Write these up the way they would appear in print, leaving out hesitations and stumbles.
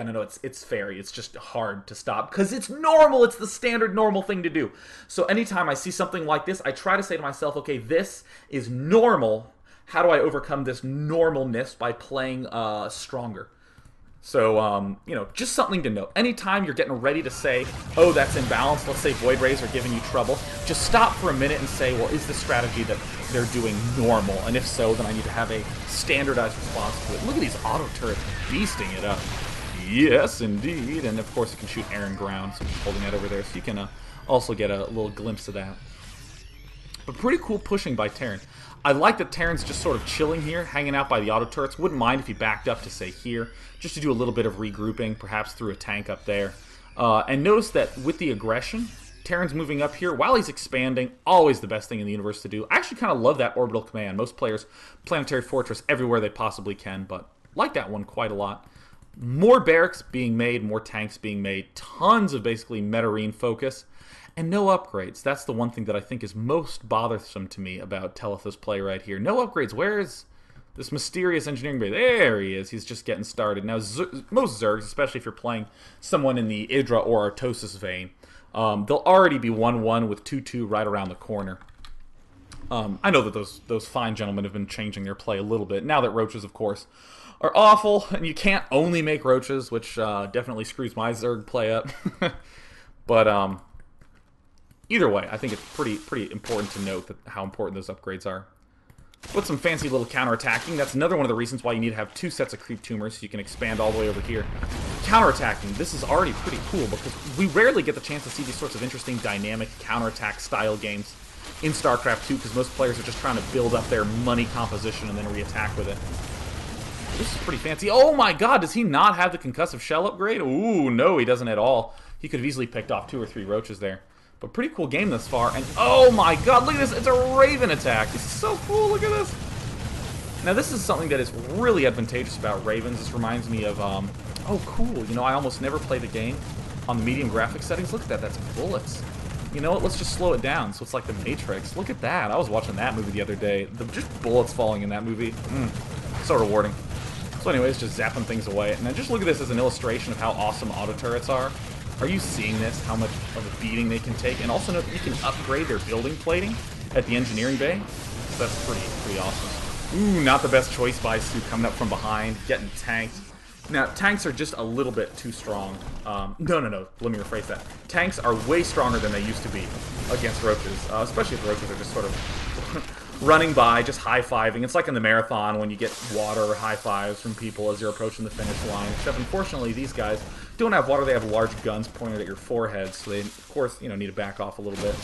no, no, it's fairy. It's just hard to stop because it's normal. It's the standard normal thing to do. So anytime I see something like this, I try to say to myself, okay, this is normal. How do I overcome this normalness by playing stronger? So, you know, just something to note. Anytime you're getting ready to say, oh, that's imbalanced, let's say Void Rays are giving you trouble, just stop for a minute and say, well, is the strategy that they're doing normal? And if so, then I need to have a standardized response to it. Look at these auto turrets beasting it up. Yes, indeed. And, of course, you can shoot air and ground, so I'm just holding that over there. So you can also get a little glimpse of that. But pretty cool pushing by Terran. I like that Terran's just sort of chilling here, hanging out by the auto turrets. Wouldn't mind if he backed up to, say, here, just to do a little bit of regrouping, perhaps through a tank up there. And notice that with the aggression, Terran's moving up here while he's expanding. Always the best thing in the universe to do. I actually kind of love that orbital command. Most players, Planetary Fortress everywhere they possibly can, but like that one quite a lot. More barracks being made, more tanks being made, tons of basically Metarine focus. And no upgrades. That's the one thing that I think is most bothersome to me about Teletha's play right here. No upgrades. Where is this mysterious engineering bay? There he is. He's just getting started. Now, most Zergs, especially if you're playing someone in the Idra or Artosis vein, they'll already be 1-1 with 2-2 right around the corner. I know that those fine gentlemen have been changing their play a little bit. Now that roaches, of course, are awful, and you can't only make roaches, which definitely screws my Zerg play up. But, either way, I think it's pretty important to note that how important those upgrades are. With some fancy little counterattacking, that's another one of the reasons why you need to have 2 sets of creep tumors so you can expand all the way over here. Counterattacking, this is already pretty cool because we rarely get the chance to see these sorts of interesting dynamic counterattack style games in StarCraft 2 because most players are just trying to build up their money composition and then re-attack with it. This is pretty fancy. Oh my god, does he not have the concussive shell upgrade? Ooh, no, he doesn't at all. He could have easily picked off 2 or 3 roaches there. But pretty cool game thus far, and oh my god, look at this, it's a Raven attack. This is so cool, look at this. Now this is something that is really advantageous about Ravens. This reminds me of, oh cool, you know, I almost never play the game on the medium graphic settings. Look at that, that's bullets. You know what, let's just slow it down so it's like the Matrix. Look at that, I was watching that movie the other day. Just bullets falling in that movie, so rewarding. So anyways, just zapping things away. And then just look at this as an illustration of how awesome auto turrets are. Are you seeing this? How much of a beating they can take? And also note that you can upgrade their building plating at the engineering bay. So that's pretty awesome. Ooh, not the best choice by Stu coming up from behind, getting tanked. Now, tanks are just a little bit too strong. No, let me rephrase that. Tanks are way stronger than they used to be against roaches, especially if roaches are just sort of running by, just high-fiving. It's like in the marathon when you get water or high-fives from people as you're approaching the finish line. Except, unfortunately, these guys don't have water. They have large guns pointed at your forehead, so they, of course, need to back off a little bit.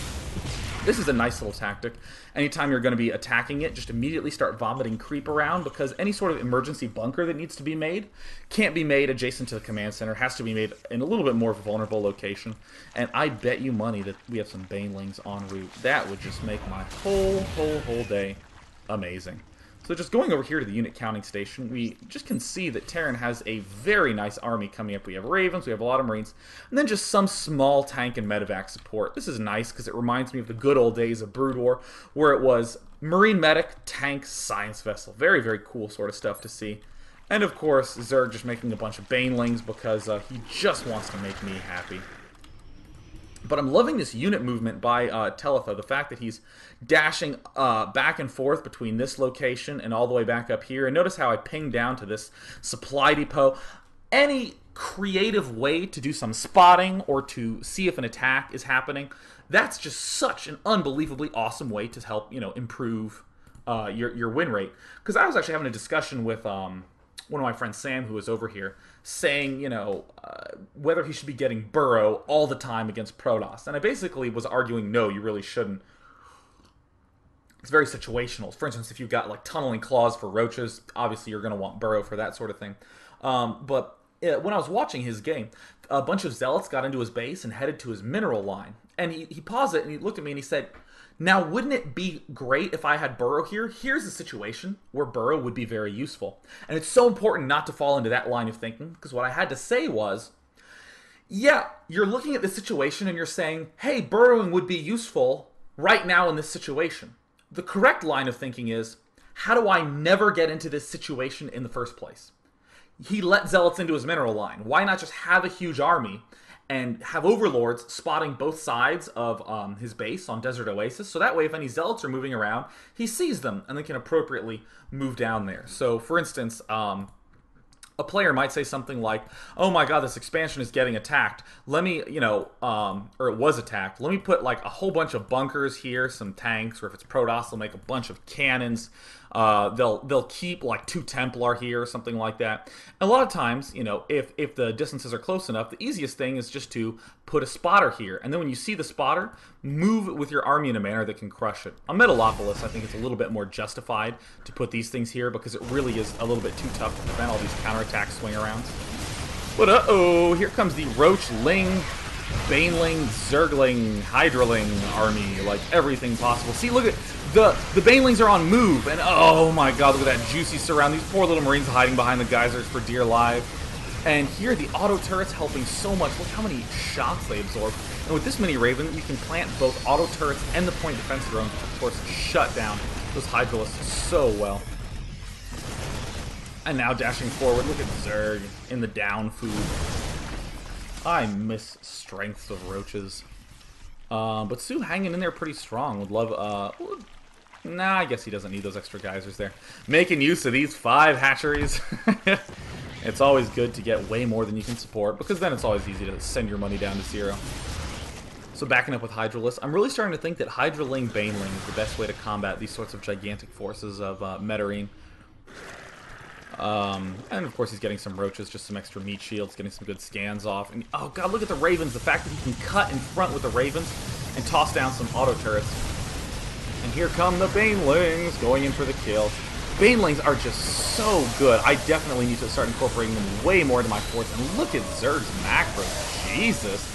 This is a nice little tactic. Anytime you're going to be attacking it, just immediately start vomiting creep around, because any sort of emergency bunker that needs to be made can't be made adjacent to the command center. It has to be made in a little bit more vulnerable location. And I bet you money that we have some banelings en route. That would just make my whole day amazing. So just going over here to the unit counting station, we just can see that Terran has a very nice army coming up. We have Ravens, we have a lot of Marines, and then just some small tank and medevac support. This is nice because it reminds me of the good old days of Brood War, where it was Marine medic, tank, science vessel. Very, very cool sort of stuff to see. And of course, Zerg just making a bunch of banelings because he just wants to make me happy. But I'm loving this unit movement by Teletha. The fact that he's dashing back and forth between this location and all the way back up here. And notice how I ping down to this supply depot. Any creative way to do some spotting or to see if an attack is happening, that's just such an unbelievably awesome way to help, improve your win rate. Because I was actually having a discussion with one of my friends, Sam, who was over here, saying, whether he should be getting Burrow all the time against Protoss. And I basically was arguing, no, you really shouldn't. It's very situational. For instance, if you've got, tunneling claws for roaches, obviously you're going to want Burrow for that sort of thing. But when I was watching his game, a bunch of Zealots got into his base and headed to his mineral line. And he paused it, and he looked at me, and he said, now, wouldn't it be great if I had Burrow here? Here's a situation where Burrow would be very useful. And it's so important not to fall into that line of thinking, because what I had to say was, yeah, you're looking at this situation and you're saying, hey, burrowing would be useful right now in this situation. The correct line of thinking is, how do I never get into this situation in the first place? he let zealots into his mineral line. Why not just have a huge army and have overlords spotting both sides of his base on Desert Oasis, so that way if any zealots are moving around, he sees them and then can appropriately move down there. So, for instance, a player might say something like, oh my god, this expansion is getting attacked. Let me, or it was attacked. Let me put like a whole bunch of bunkers here, some tanks, or if it's Protoss, they'll make a bunch of cannons. They'll keep like 2 Templar here or something like that. And a lot of times, if the distances are close enough, the easiest thing is just to put a spotter here. And then when you see the spotter, move with your army in a manner that can crush it. On Metalopolis, I think it's a little bit more justified to put these things here because it really is a little bit too tough to prevent all these counterattack swing arounds. But uh-oh, here comes the Roachling, Baneling, Zergling, Hydraling army, like everything possible. See, look at the Banelings are on move, and oh my god, look at that juicy surround. These poor little Marines hiding behind the geysers for dear life. And here, the auto turrets helping so much. Look how many shots they absorb. And with this mini Raven, you can plant both auto turrets and the point defense drones, which of course shut down those Hydralists so well. And now dashing forward, look at Zerg in the down food. I miss strengths of roaches. But Sue hanging in there pretty strong. Would love, nah, I guess he doesn't need those extra geysers there. Making use of these 5 hatcheries. It's always good to get way more than you can support, because then it's always easy to send your money down to 0. So backing up with Hydralisk, I'm really starting to think that Hydraling Baneling is the best way to combat these sorts of gigantic forces of Metarine. And of course he's getting some roaches, just some extra meat shields, getting some good scans off. And oh god, look at the Ravens, the fact that he can cut in front with the Ravens and toss down some auto turrets. And here come the Banelings going in for the kill. Banelings are just so good. I definitely need to start incorporating them way more into my force. And look at Zerg's macros. Jesus.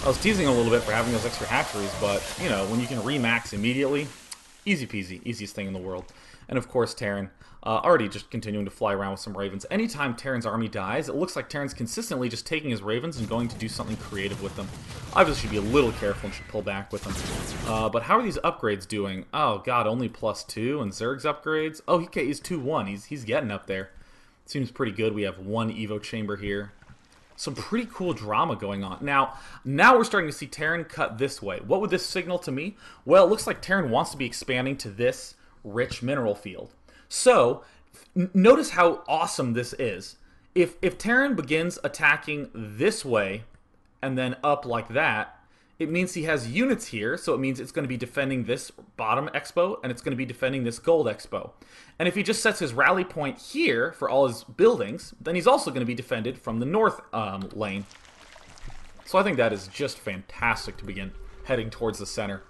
I was teasing a little bit for having those extra hatcheries, but, when you can remax immediately, easy peasy, easiest thing in the world. And of course, Terran, already just continuing to fly around with some Ravens. Anytime Terran's army dies, it looks like Terran's consistently just taking his Ravens and going to do something creative with them. Obviously, should be a little careful and should pull back with them. But how are these upgrades doing? Oh god, only +2, and Zerg's upgrades? Oh, okay, he's 2-1. He's getting up there. Seems pretty good. We have 1 Evo chamber here. Some pretty cool drama going on. Now we're starting to see Terran cut this way. What would this signal to me? Well, it looks like Terran wants to be expanding to this rich mineral field. So, notice how awesome this is. If Terran begins attacking this way and then up like that, it means he has units here, so it means it's going to be defending this bottom expo, and it's going to be defending this gold expo. And if he just sets his rally point here for all his buildings, then he's also going to be defended from the north lane. So I think that is just fantastic to begin heading towards the center.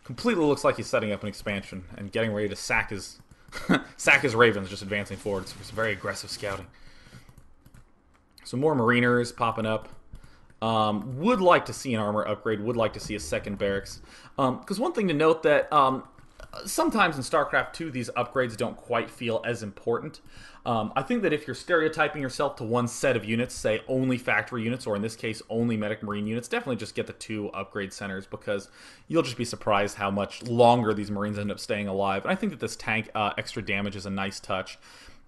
Completely looks like he's setting up an expansion and getting ready to sack his sack his Ravens, just advancing forward. So it's very aggressive scouting. Some more Mariners popping up. Would like to see an armor upgrade, would like to see a second barracks. Because one thing to note that sometimes in StarCraft 2 these upgrades don't quite feel as important. I think that if you're stereotyping yourself to one set of units, say only factory units, or in this case only medic marine units, definitely just get the 2 upgrade centers, because you'll just be surprised how much longer these Marines end up staying alive. And I think that this tank extra damage is a nice touch.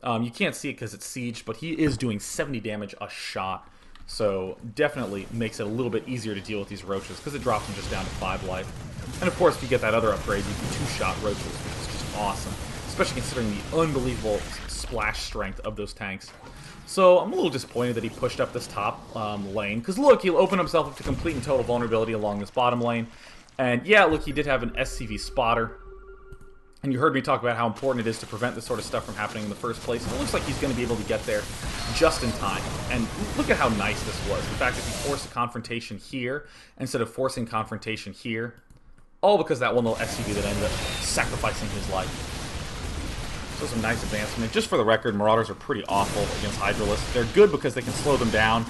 You can't see it because it's sieged, but he is doing 70 damage a shot. So definitely makes it a little bit easier to deal with these roaches, because it drops them just down to 5 life. And of course, if you get that other upgrade, you can 2-shot roaches, which is just awesome. Especially considering the unbelievable splash strength of those tanks. So I'm a little disappointed that he pushed up this top lane, because look, he'll open himself up to complete and total vulnerability along this bottom lane. And yeah, look, he did have an SCV spotter. And you heard me talk about how important it is to prevent this sort of stuff from happening in the first place. It looks like he's going to be able to get there just in time. And look at how nice this was. The fact that he forced a confrontation here instead of forcing confrontation here. All because that one little SCV that ended up sacrificing his life. So some nice advancement. Just for the record, Marauders are pretty awful against Hydralists. They're good because they can slow them down.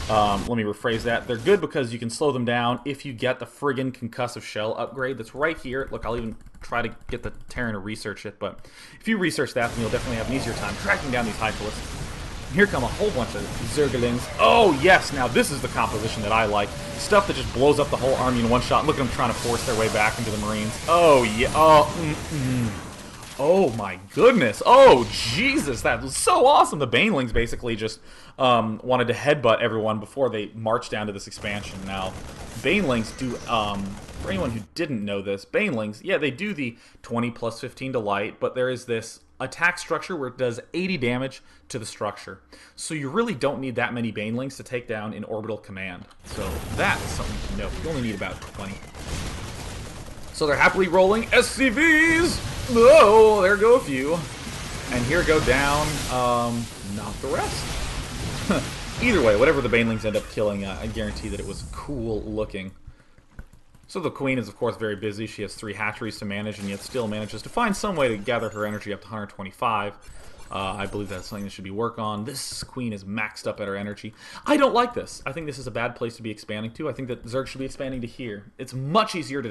Let me rephrase that. They're good because you can slow them down if you get the friggin' concussive shell upgrade that's right here. Look, I'll even try to get the Terran to research it, but if you research that, then you'll definitely have an easier time tracking down these Hydralists. Here come a whole bunch of Zerglings. Oh, yes, now this is the composition that I like. Stuff that just blows up the whole army in one shot. Look at them trying to force their way back into the Marines. Oh, yeah. Oh, Oh my goodness. Oh Jesus, that was so awesome. The Banelings basically just wanted to headbutt everyone before they marched down to this expansion. Now, Banelings do, for anyone who didn't know this, Banelings, yeah, they do the 20 plus 15 to light, but there is this attack structure where it does 80 damage to the structure. So you really don't need that many Banelings to take down an orbital command. So that is something to note. You only need about 20. So they're happily rolling SCVs! Oh, there go a few. And here go down, not the rest. Either way, whatever the Banelings end up killing, I guarantee that it was cool looking. So the Queen is, of course, very busy. She has 3 hatcheries to manage, and yet still manages to find some way to gather her energy up to 125. I believe that's something that should be worked on. This Queen is maxed up at her energy. I don't like this. I think this is a bad place to be expanding to. I think that Zerg should be expanding to here. It's much easier to